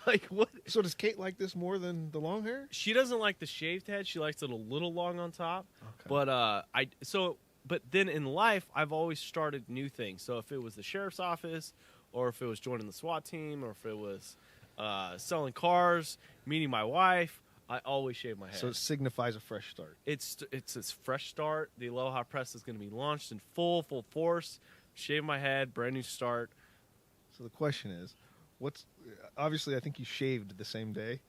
Like, what? So does Kate like this more than the long hair? She doesn't like the shaved head. She likes it a little long on top. Okay. But then in life, I've always started new things. So if it was the sheriff's office, or if it was joining the SWAT team, or if it was selling cars, meeting my wife, I always shave my head. So it signifies a fresh start. It's a fresh start. The Aloha Press is going to be launched in full force. Shave my head, brand new start. So the question is, obviously I think you shaved the same day.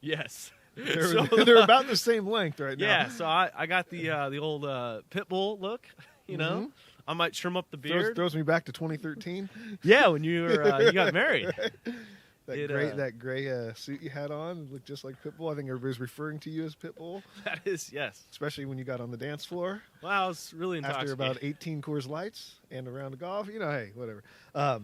Yes. They're about the same length right now. Yeah, so I got the old pit bull look, you know. Mm-hmm. I might trim up the beard. Throws me back to 2013. Yeah, when you were you got married. Right. That gray suit you had on looked just like Pitbull. I think everybody's referring to you as Pitbull. That is, yes. Especially when you got on the dance floor. Wow, I was really intoxicated. After about 18 Coors Lights and a round of golf. You know, hey, whatever. How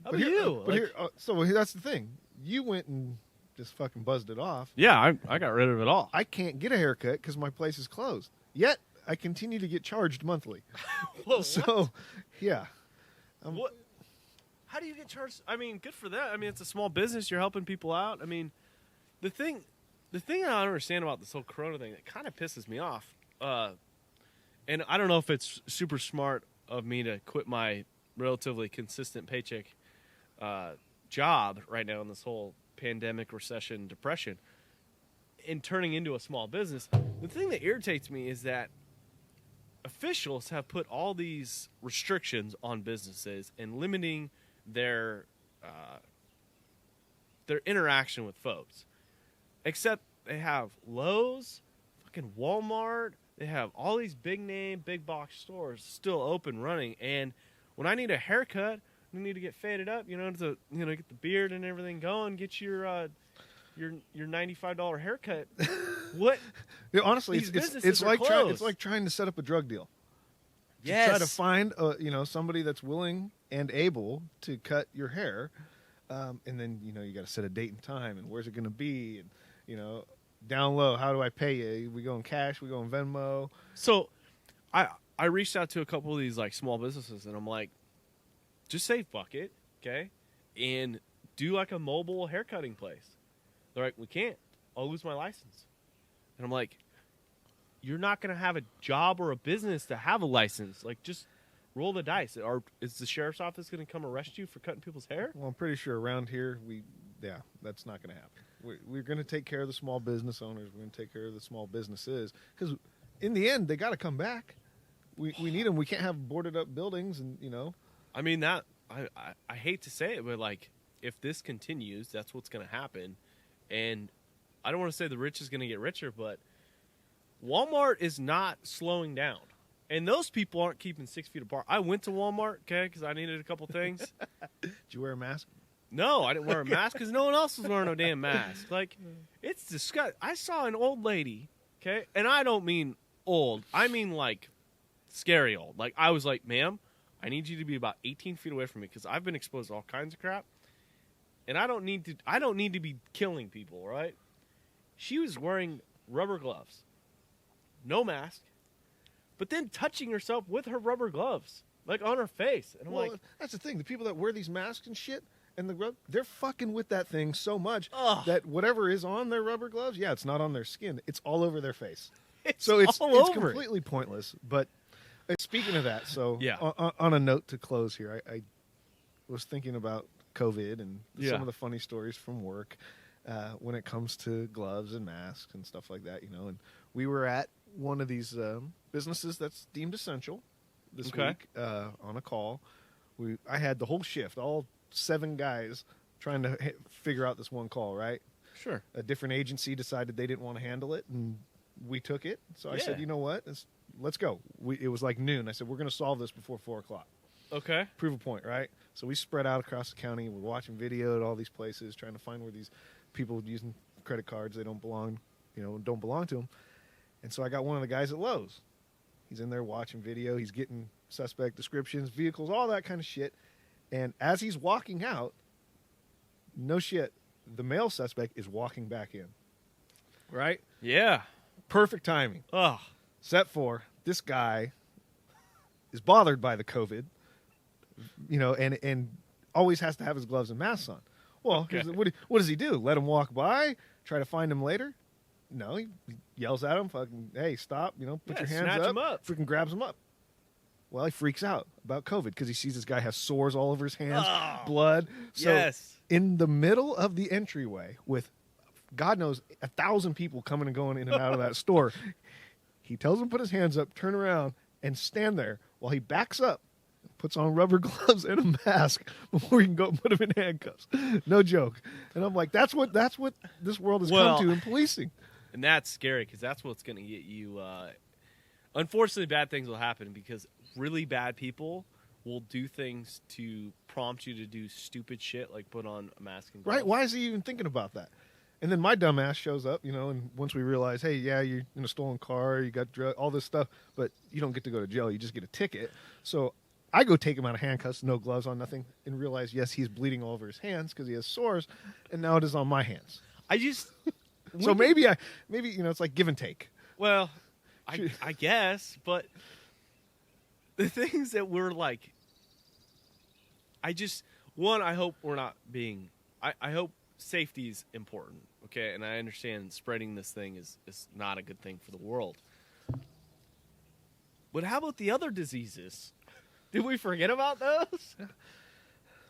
about you? So that's the thing. You went and just fucking buzzed it off. Yeah, I got rid of it all. I can't get a haircut because my place is closed. Yet, I continue to get charged monthly. Whoa, so, yeah. What? How do you get charged? I mean, good for that. I mean, it's a small business. You're helping people out. I mean, the thing I don't understand about this whole Corona thing that kind of pisses me off, and I don't know if it's super smart of me to quit my relatively consistent paycheck job right now in this whole pandemic, recession, depression, and turning into a small business. The thing that irritates me is that officials have put all these restrictions on businesses and limiting their interaction with folks. Except they have Lowe's, fucking Walmart, they have all these big name, big box stores still open, running, and when I need a haircut, I need to get faded up, get the beard and everything going, get your $95 haircut. What? Honestly, it's like trying to set up a drug deal. Yes. Try to find somebody that's willing and able to cut your hair, and then you got to set a date and time, and where's it going to be, and down low, how do I pay you? We go in cash, we go in Venmo. So, I reached out to a couple of these like small businesses, and I'm like, just say fuck it, okay, and do like a mobile haircutting place. They're like, we can't. I'll lose my license. And I'm like, you're not going to have a job or a business to have a license. Like, just roll the dice. Or is the sheriff's office going to come arrest you for cutting people's hair? Well, I'm pretty sure around here, that's not going to happen. We're going to take care of the small business owners. We're going to take care of the small businesses. Because in the end, they got to come back. We need them. We can't have boarded up buildings and, I mean, that I hate to say it, but, like, if this continues, that's what's going to happen. And I don't want to say the rich is going to get richer, but Walmart is not slowing down. And those people aren't keeping 6 feet apart. I went to Walmart, okay, because I needed a couple things. Did you wear a mask? No, I didn't wear a mask because no one else was wearing no damn mask. Like, it's disgusting. I saw an old lady, okay, and I don't mean old. I mean, like, scary old. Like, I was like, ma'am, I need you to be about 18 feet away from me because I've been exposed to all kinds of crap. And I don't need to be killing people, right? She was wearing rubber gloves, no mask, but then touching herself with her rubber gloves, like on her face. And I'm like, that's the thing. The people that wear these masks and shit, and they're fucking with that thing so much that whatever is on their rubber gloves, it's not on their skin. It's all over their face. It's completely pointless. But speaking of that, on a note to close here, I was thinking about COVID and some of the funny stories from work when it comes to gloves and masks and stuff like that, and we were at one of these businesses that's deemed essential this week on a call. I had the whole shift, all 7 guys trying to figure out this one call, right? Sure. A different agency decided they didn't want to handle it, and we took it. So I said, you know what? Let's go. It was like noon. I said, we're going to solve this before 4 o'clock. Okay. Prove a point, right? So we spread out across the county. We're watching video at all these places, trying to find where these people using credit cards they don't belong to them. And so I got one of the guys at Lowe's. He's in there watching video. He's getting suspect descriptions, vehicles, all that kind of shit. And as he's walking out, no shit, the male suspect is walking back in. Right? Yeah. Perfect timing. Oh. Set 4. This guy is bothered by the COVID. And always has to have his gloves and masks on. Well, what does he do? Let him walk by? Try to find him later? No, he yells at him, fucking, hey, stop, put your hands snatch him up. Freaking grabs him up. Well, he freaks out about COVID because he sees this guy has sores all over his hands, blood. So in the middle of the entryway with, God knows, 1,000 people coming and going in and out of that store, he tells him to put his hands up, turn around, and stand there while he backs up, puts on rubber gloves and a mask before you can go and put him in handcuffs. No joke. And I'm like, that's what this world has come to in policing. And that's scary because that's what's going to get you. Unfortunately, bad things will happen because really bad people will do things to prompt you to do stupid shit like put on a mask and gloves. Right? Why is he even thinking about that? And then my dumb ass shows up, and once we realize, hey, yeah, you're in a stolen car, you got all this stuff, but you don't get to go to jail. You just get a ticket. So I go take him out of handcuffs, no gloves on, nothing, and realize, yes, he's bleeding all over his hands because he has sores, and now it is on my hands. So maybe it's like give and take. Well, I guess, but the things that we're like, I hope we're not being, I hope safety is important, okay? And I understand spreading this thing is not a good thing for the world. But how about the other diseases? Did we forget about those?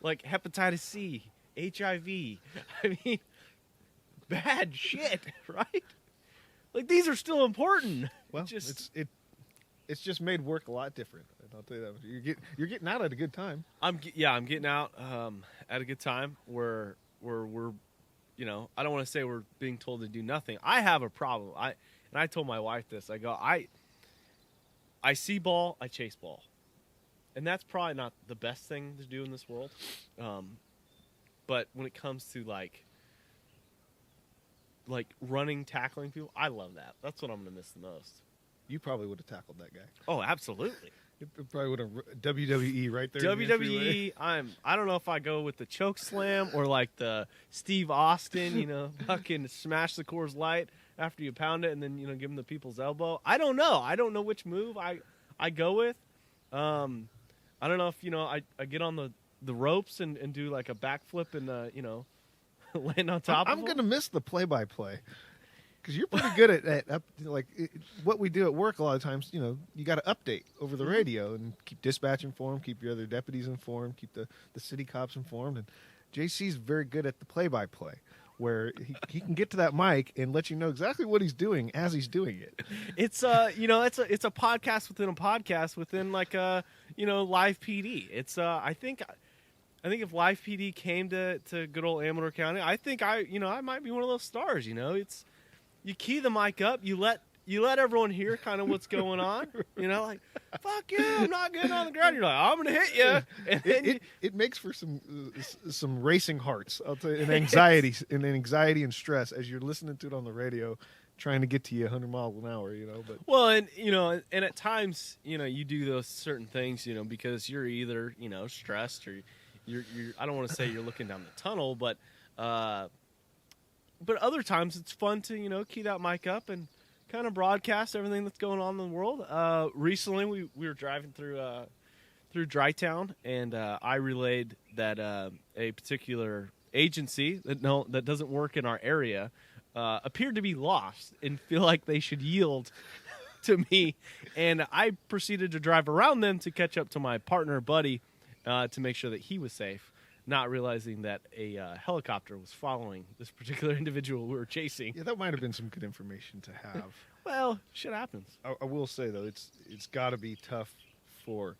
Like hepatitis C, HIV. I mean, bad shit, right? Like these are still important. Well, it's just made work a lot different. I'll tell you that. You're getting out at a good time. I'm getting out at a good time where we're, I don't want to say we're being told to do nothing. I have a problem. I told my wife this. I go, I see ball, I chase ball. And that's probably not the best thing to do in this world. But when it comes to like running, tackling people, I love that. That's what I'm going to miss the most. You probably would have tackled that guy. Oh, absolutely. It probably would have WWE right there. WWE, I don't know if I go with the choke slam or like the Steve Austin, fucking smash the Coors Light after you pound it and then, give him the people's elbow. I don't know. I don't know which move I go with. I don't know if, I get on the ropes and do like a backflip and, land on top of them. I'm going to miss the play-by-play because you're pretty good at what we do at work a lot of times. You got to update over the radio and keep dispatch informed, keep your other deputies informed, keep the city cops informed. And JC's very good at the play-by-play where he can get to that mic and let you know exactly what he's doing as he's doing it. It's it's a podcast within a podcast within like a live PD. It's I think if live PD came to good old Amador County, I think I might be one of those stars. It's you key the mic up, you let everyone hear kind of what's going on. Like fuck yeah, I'm not getting on the ground. You're like, I'm gonna hit you. And it makes for some racing hearts. I'll tell you, and anxiety and stress as you're listening to it on the radio, trying to get to you 100 miles an hour. But well, and at times you do those certain things because you're either stressed or you're I don't want to say you're looking down the tunnel, but other times it's fun to key that mic up and kind of broadcast everything that's going on in the world. Recently, we were driving through Drytown, and I relayed that a particular agency that doesn't work in our area appeared to be lost and feel like they should yield to me, and I proceeded to drive around them to catch up to my partner buddy to make sure that he was safe. Not realizing that a helicopter was following this particular individual we were chasing. Yeah, that might have been some good information to have. Well, shit happens. I will say, though, it's got to be tough for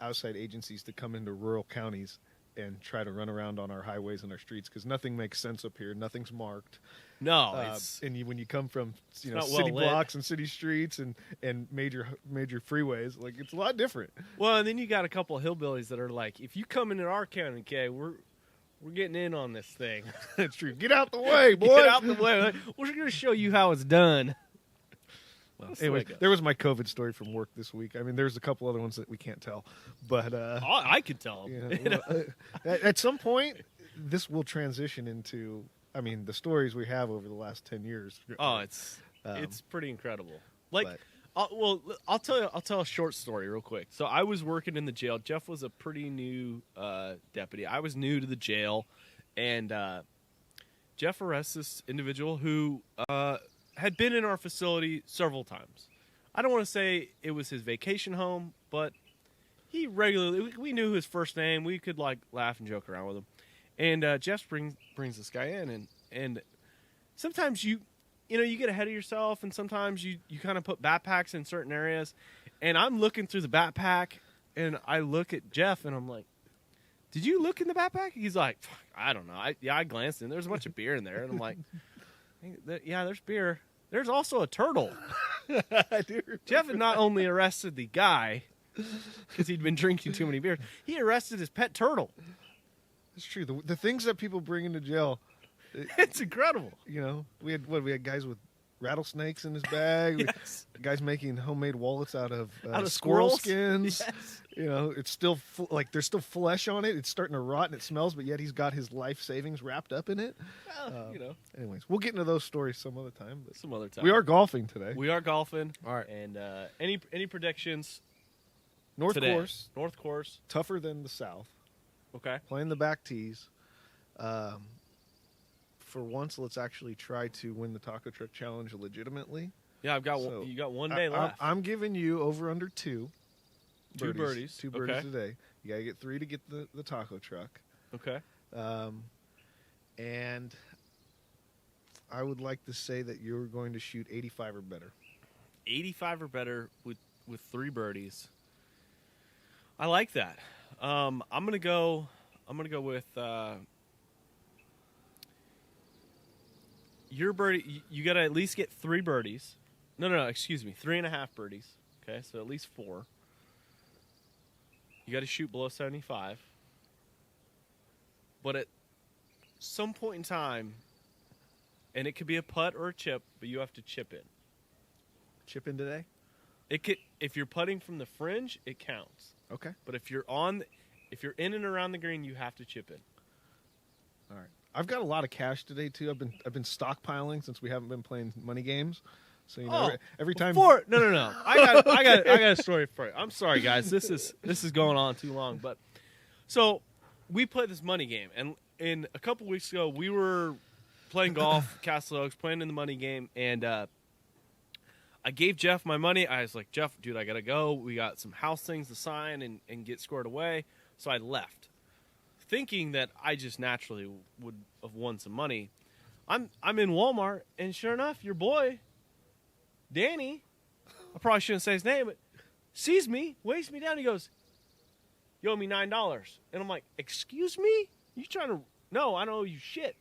outside agencies to come into rural counties and try to run around on our highways and our streets because nothing makes sense up here. Nothing's marked. No, when you come from city well blocks and city streets and major freeways, like it's a lot different. Well, and then you got a couple of hillbillies that are like, if you come into our county, okay, we're getting in on this thing. That's true. Get out the way, boy. Get out the way. We're going to show you how it's done. Well, anyway, there was my COVID story from work this week. I mean, there's a couple other ones that we can't tell, but I could tell them. At some point, this will transition into. I mean, the stories we have over the last 10 years. Oh, it's pretty incredible. I'll tell a short story real quick. So I was working in the jail. Jeff was a pretty new deputy. I was new to the jail, And Jeff arrests this individual who had been in our facility several times. I don't want to say it was his vacation home, but he regularly, we knew his first name. We could like laugh and joke around with him. And Jeff brings this guy in, and sometimes you get ahead of yourself, and sometimes you kind of put backpacks in certain areas. And I'm looking through the backpack, and I look at Jeff, and I'm like, did you look in the backpack? He's like, I don't know. I glanced in. There's a bunch of beer in there. And I'm like, yeah, there's beer. There's also a turtle. I do. Jeff had not only arrested the guy because he'd been drinking too many beers, he arrested his pet turtle. It's true. The things that people bring into jail, it's incredible. You know, we had guys with rattlesnakes in his bag. Yes. Guys making homemade wallets out of squirrel squirrels? skins. Yes. You know, it's still there's still flesh on it. It's starting to rot and it smells, but yet he's got his life savings wrapped up in it. Well, Anyways, we'll get into those stories some other time. But some other time. we are golfing today. We are golfing. All right. And any predictions? North today? course. North course. Tougher than the south. Okay. Playing the back tees. For once, let's actually try to win the Taco Truck Challenge legitimately. Yeah, you got one day left. I'm giving you over under two. Two birdies. Two birdies Okay. today. You got to get 3 to get the taco truck. Okay. And I would like to say that you're going to shoot 85 or better. 85 or better with 3 birdies. I like that. I'm gonna go with your birdie. You got to at least get 3 birdies. No. Excuse me, 3.5 birdies. Okay, so at least 4. You got to shoot below 75. But at some point in time, and it could be a putt or a chip, but you have to chip in. Chip in today? If you're putting from the fringe, it counts. Okay. But if you're in and around the green, you have to chip in. All right. I've got a lot of cash today too. I've been stockpiling since we haven't been playing money games. So every time. No. I got a story for you. I'm sorry, guys. This is going on too long. But so we played this money game, and in a couple weeks ago, we were playing golf, Castle Oaks, playing in the money game, and I gave Jeff my money. I was like, Jeff, dude, I gotta go. We got some house things to sign and get squared away. So I left, thinking that I just naturally would have won some money. I'm in Walmart, and sure enough, your boy, Danny, I probably shouldn't say his name, but sees me, waves me down. He goes, "You owe me $9." And I'm like, "Excuse me? You trying to? No, I don't owe you shit."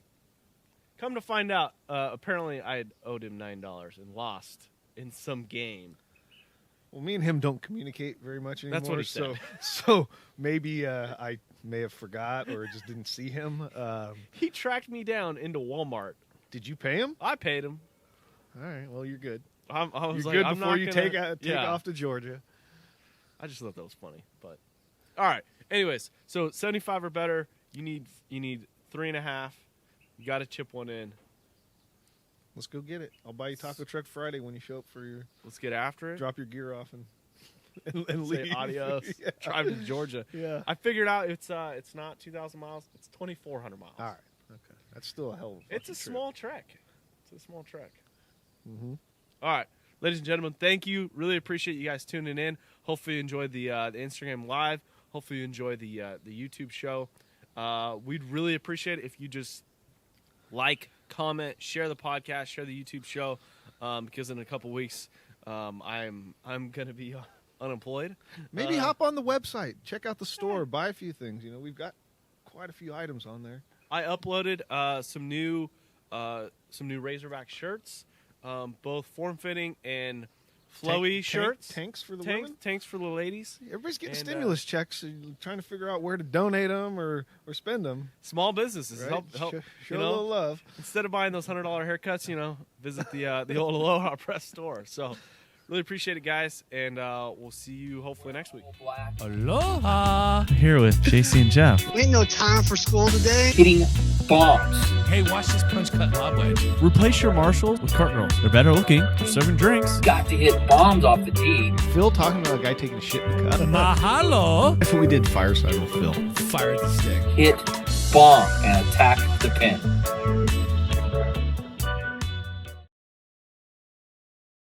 Come to find out, apparently I had owed him $9 and lost in some game. Well, me and him don't communicate very much anymore. That's what he said. So maybe I may have forgot or just didn't see him. He tracked me down into Walmart. Did you pay him? I paid him. All right. Well, you're good. I was you're like, good I'm before not you gonna, take off to Georgia. I just thought that was funny. But all right. Anyways, so 75 or better. You need 3.5. You got to chip one in. Let's go get it. I'll buy you taco truck Friday when you show up for your. Let's get after it. Drop your gear off and Say leave. adios. Yeah. Drive to Georgia. Yeah. I figured out it's not 2,000 miles. It's 2,400 miles. All right. Okay. That's still a hell of a. It's a small trek. It's a small trek. Mm-hmm. All right, ladies and gentlemen, thank you. Really appreciate you guys tuning in. Hopefully you enjoyed the Instagram live. Hopefully you enjoyed the YouTube show. We'd really appreciate it if you just like, comment, share the podcast, share the YouTube show, because in a couple weeks I'm going to be unemployed. Maybe hop on the website, check out the store, buy a few things. You know, we've got quite a few items on there. I uploaded some new Razorback shirts, both form-fitting and flowy shirts. Tanks for the women? Tanks for the ladies. Everybody's getting stimulus checks, so you're trying to figure out where to donate them or spend them. Small businesses Right? help Show a little love. Instead of buying those $100 haircuts, visit the old Aloha Press store. So really appreciate it, guys, and we'll see you hopefully next week. Aloha! Here with JC and Jeff. Ain't no time for school today. Hitting bombs. Hey, watch this punch cut lob wedge. Replace your Marshalls with Cardinals. They're better looking. They're serving drinks. Got to hit bombs off the tee. Phill talking about a guy taking a shit in the cut. Mahalo! That's what we did fireside with Phill. Fire the stick. Hit bomb and attack the pin.